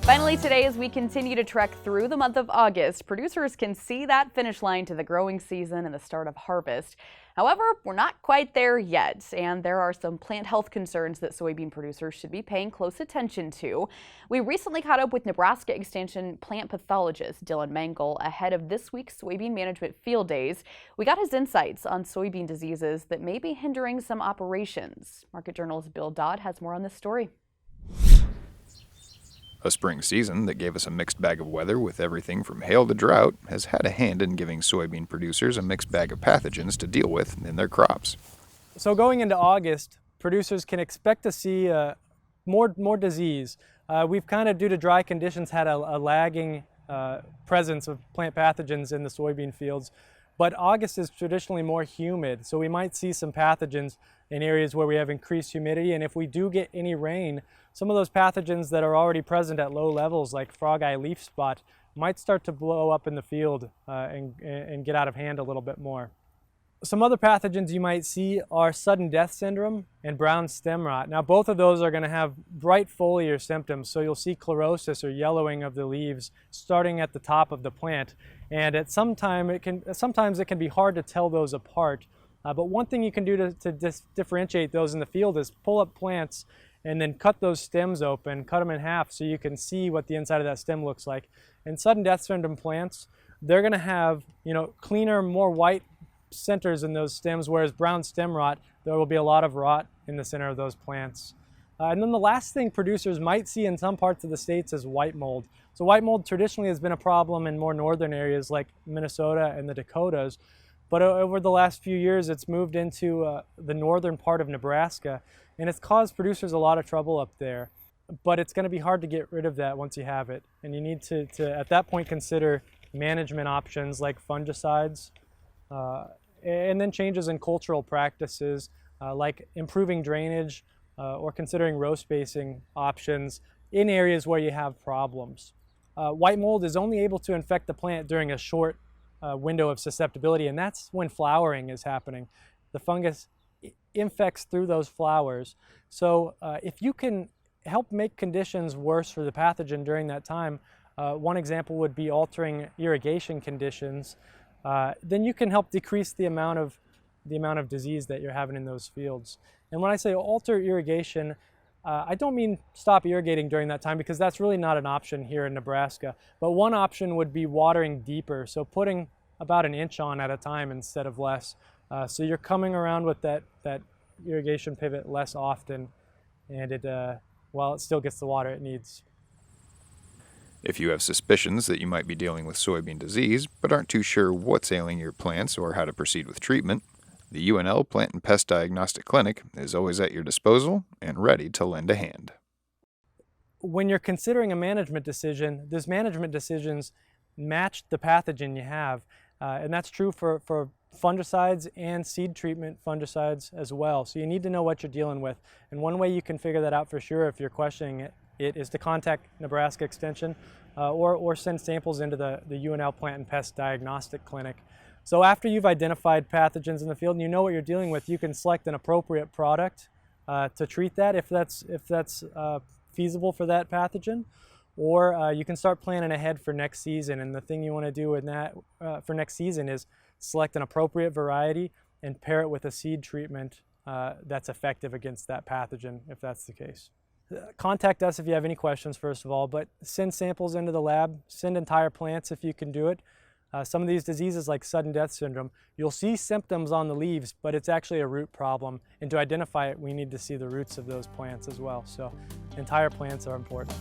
Finally today, as we continue to trek through the month of August, producers can see that finish line to the growing season and the start of harvest. However, we're not quite there yet, and there are some plant health concerns that soybean producers should be paying close attention to. We recently caught up with Nebraska Extension plant pathologist Dylan Mangel ahead of this week's soybean management field days. We got his insights on soybean diseases that may be hindering some operations. Market Journal's Bill Dodd has more on this story. A spring season that gave us a mixed bag of weather with everything from hail to drought has had a hand in giving soybean producers a mixed bag of pathogens to deal with in their crops. So going into August, producers can expect to see more disease. We've kind of, due to dry conditions, had a lagging presence of plant pathogens in the soybean fields. But August is traditionally more humid, so we might see some pathogens in areas where we have increased humidity. And if we do get any rain, some of those pathogens that are already present at low levels, like frog eye leaf spot, might start to blow up in the field and get out of hand a little bit more. Some other pathogens you might see are sudden death syndrome and brown stem rot. Now, both of those are going to have bright foliar symptoms, so you'll see chlorosis or yellowing of the leaves starting at the top of the plant. And sometimes it can be hard to tell those apart. But one thing you can do to differentiate those in the field is pull up plants and then cut those stems open, cut them in half so you can see what the inside of that stem looks like. And sudden death syndrome plants, they're going to have, cleaner, more white centers in those stems, whereas brown stem rot, there will be a lot of rot in the center of those plants. And then the last thing producers might see in some parts of the states is white mold. So white mold traditionally has been a problem in more northern areas like Minnesota and the Dakotas, but over the last few years it's moved into the northern part of Nebraska, and it's caused producers a lot of trouble up there. But it's going to be hard to get rid of that once you have it, and you need to at that point consider management options like fungicides, and then changes in cultural practices like improving drainage or considering row spacing options in areas where you have problems. White mold is only able to infect the plant during a short window of susceptibility, and that's when flowering is happening. The fungus infects through those flowers. So if you can help make conditions worse for the pathogen during that time, one example would be altering irrigation conditions. Then you can help decrease the amount of disease that you're having in those fields. And when I say alter irrigation, I don't mean stop irrigating during that time, because that's really not an option here in Nebraska. But one option would be watering deeper, so putting about an inch on at a time instead of less. So you're coming around with that irrigation pivot less often, and it still gets the water it needs. If you have suspicions that you might be dealing with soybean disease, but aren't too sure what's ailing your plants or how to proceed with treatment, the UNL Plant and Pest Diagnostic Clinic is always at your disposal and ready to lend a hand. When you're considering a management decision, those management decisions match the pathogen you have. And that's true for fungicides and seed treatment fungicides as well. So you need to know what you're dealing with. And one way you can figure that out for sure if you're questioning it is to contact Nebraska Extension or send samples into the UNL Plant and Pest Diagnostic Clinic. So after you've identified pathogens in the field and you know what you're dealing with, you can select an appropriate product to treat that if that's feasible for that pathogen. Or you can start planning ahead for next season. And the thing you want to do in that for next season is select an appropriate variety and pair it with a seed treatment that's effective against that pathogen, if that's the case. Contact us if you have any questions, first of all, but send samples into the lab, send entire plants if you can do it. Some of these diseases like sudden death syndrome, you'll see symptoms on the leaves, but it's actually a root problem. And to identify it, we need to see the roots of those plants as well. So entire plants are important.